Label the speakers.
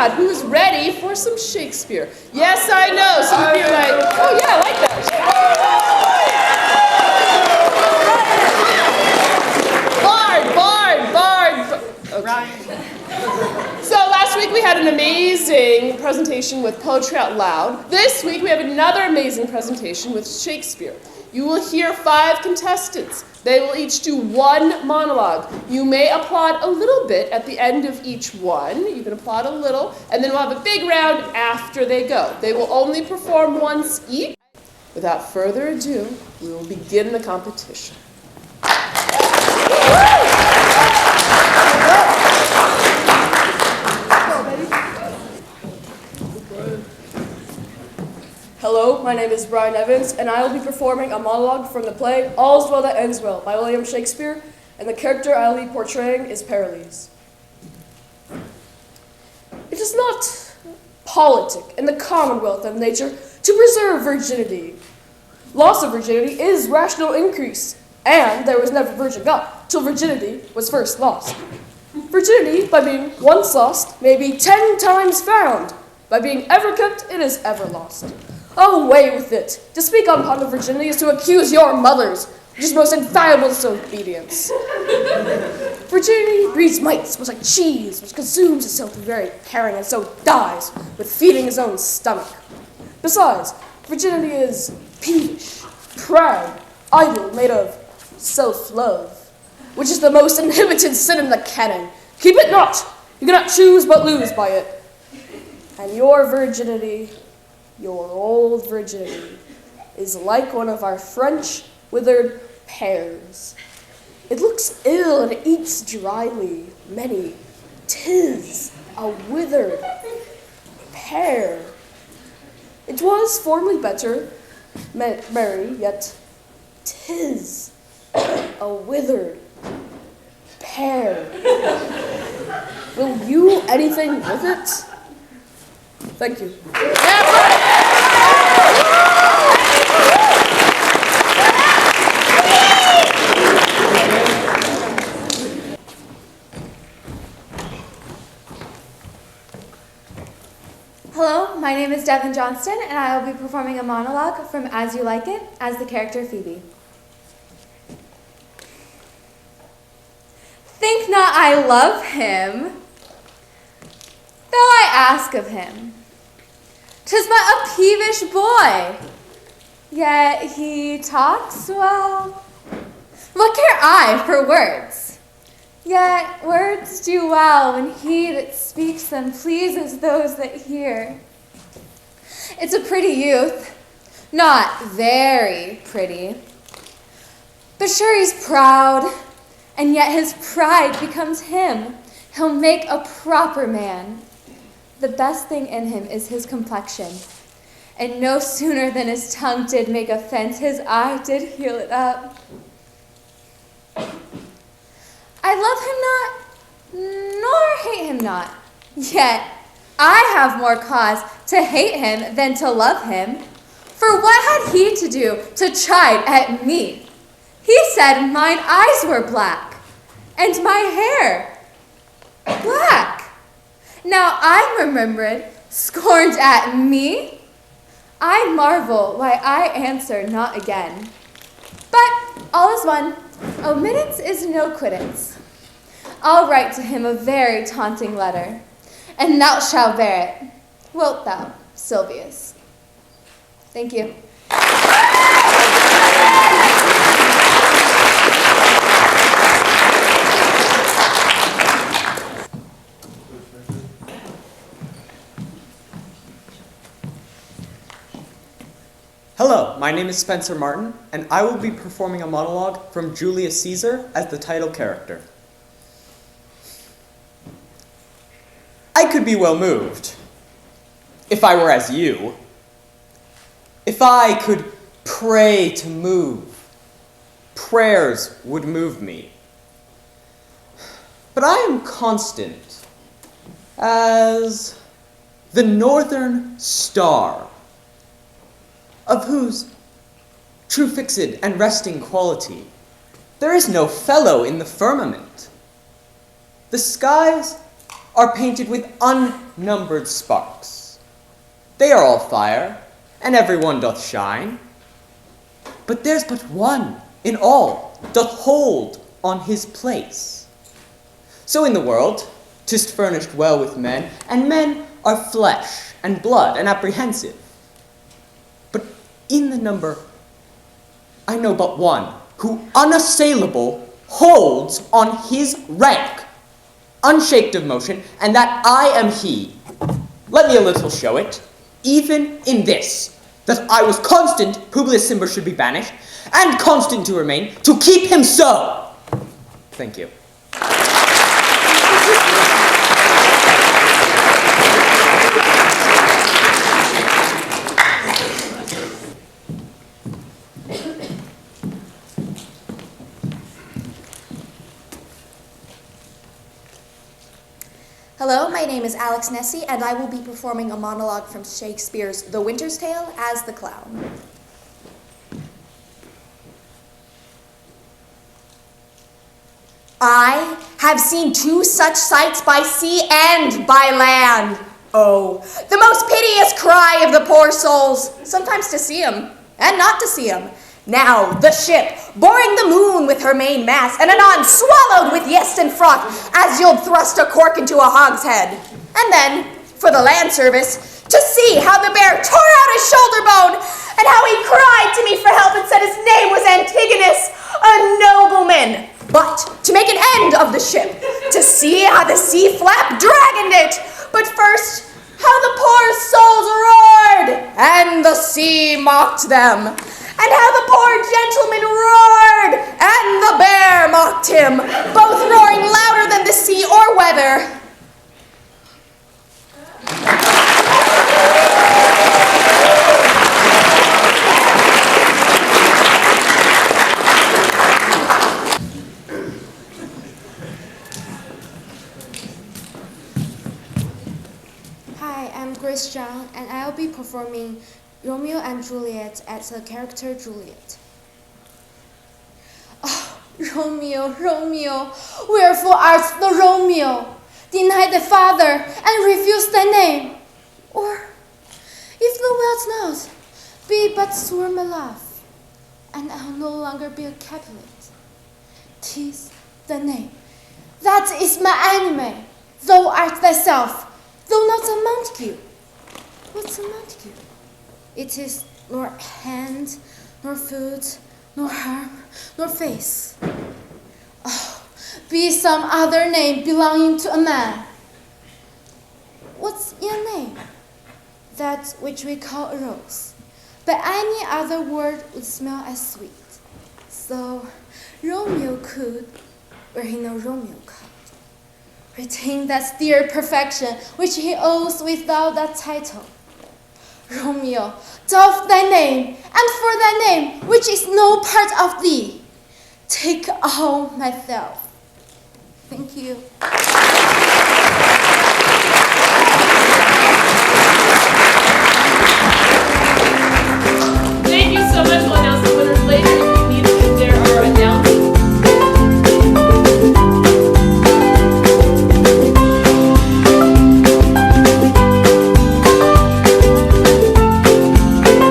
Speaker 1: crowd who is ready for some Shakespeare? Yes, I know. Some of you are like, oh yeah, I like that. Okay. So last week we had an amazing presentation with Poetry Out Loud. This week we have another amazing presentation with Shakespeare. You will hear 5 contestants. They will each do 1 monologue. You may applaud a little bit at the end of each one. You can applaud a little, and then we'll have a big round after they go. They will only perform once each. Without further ado, we will begin the competition.
Speaker 2: Hello, my name is Brian Evans, and I will be performing a monologue from the play All's Well That Ends Well by William Shakespeare, and the character I will be portraying is Pericles. It is not politic in the commonwealth of nature to preserve virginity. Loss of virginity is rational increase, and there was never virgin got till virginity was first lost. Virginity, by being once lost, may be 10 times found. By being ever kept, it is ever lost. Away with it! To speak on part of virginity is to accuse your mothers, which is most infallible disobedience. Virginity breeds mites, much like cheese, which consumes itself through very pairing and so dies with feeding his own stomach. Besides, virginity is peevish, proud, idle, made of self-love, which is the most inhibited sin in the canon. Keep it not! You cannot choose but lose by it. And your virginity, your old virginity, is like one of our French withered pears. It looks ill and eats dryly many. 'Tis a withered pear. It was formerly better, merry, yet 'tis a withered pear. Will you anything with it? Thank you.
Speaker 3: Hello, my name is Devin Johnston, and I will be performing a monologue from As You Like It as the character Phoebe. Think not I love him, though I ask of him. 'Tis but a peevish boy, yet he talks well. What care I for words? Yet words do well when he that speaks them pleases those that hear. It's a pretty youth, not very pretty, but sure he's proud, and yet his pride becomes him. He'll make a proper man. The best thing in him is his complexion, and no sooner than his tongue did make offense, his eye did heal it up. I love him not, nor hate him not, yet I have more cause to hate him than to love him. For what had he to do to chide at me? He said mine eyes were black, and my hair black. Now I remembered, scorned at me. I marvel why I answer not again. But all is one. Omittance is no quittance. I'll write to him a very taunting letter, and thou shalt bear it. Wilt thou, Silvius? Thank you.
Speaker 4: Hello, my name is Spencer Martin, and I will be performing a monologue from Julius Caesar as the title character. I could be well moved, if I were as you. If I could pray to move, prayers would move me. But I am constant as the northern star, of whose true fixed and resting quality there is no fellow in the firmament. The skies are painted with unnumbered sparks. They are all fire, and every one doth shine. But there's but one in all doth hold on his place. So in the world, 'tis furnished well with men, and men are flesh and blood and apprehensive. But in the number, I know but one who unassailable holds on his rank, unshaked of motion, and that I am he. Let me a little show it, even in this, that I was constant, Publius Cimber should be banished, and constant to remain, to keep him so. Thank you.
Speaker 5: Hello, my name is Alex Nessie, and I will be performing a monologue from Shakespeare's The Winter's Tale as the clown. I have seen two such sights by sea and by land. Oh, the most piteous cry of the poor souls, sometimes to see 'em and not to see 'em. Now the ship, boring the moon with her main mast, and anon swallowed with yeast and froth, as you'd thrust a cork into a hogshead. And then, for the land service, to see how the bear tore out his shoulder bone, and how he cried to me for help and said his name was Antigonus, a nobleman. But to make an end of the ship, to see how the sea flap dragoned it. But first, how the poor souls roared, and the sea mocked them. And how the poor gentleman roared, and the bear mocked him, both roaring louder than the sea or weather.
Speaker 6: Hi, I'm Grace John, and I'll be performing Romeo and Juliet as the character Juliet. Oh, Romeo, Romeo, wherefore art thou Romeo? Deny thy father and refuse thy name. Or, if thou wilt not, be but swear my love, and I'll no longer be a Capulet. 'Tis the name. That is my enemy. Thou art thyself, though not a Montague. What's a Montague? It is nor hand, nor foot, nor arm, nor face. Oh, be some other name belonging to a man. What's your name? That which we call a rose. But any other word would smell as sweet. So Romeo could, where he no Romeo could, retain that dear perfection which he owes without that title. Romeo, doff thy name, and for thy name, which is no part of thee, take all myself. Thank you.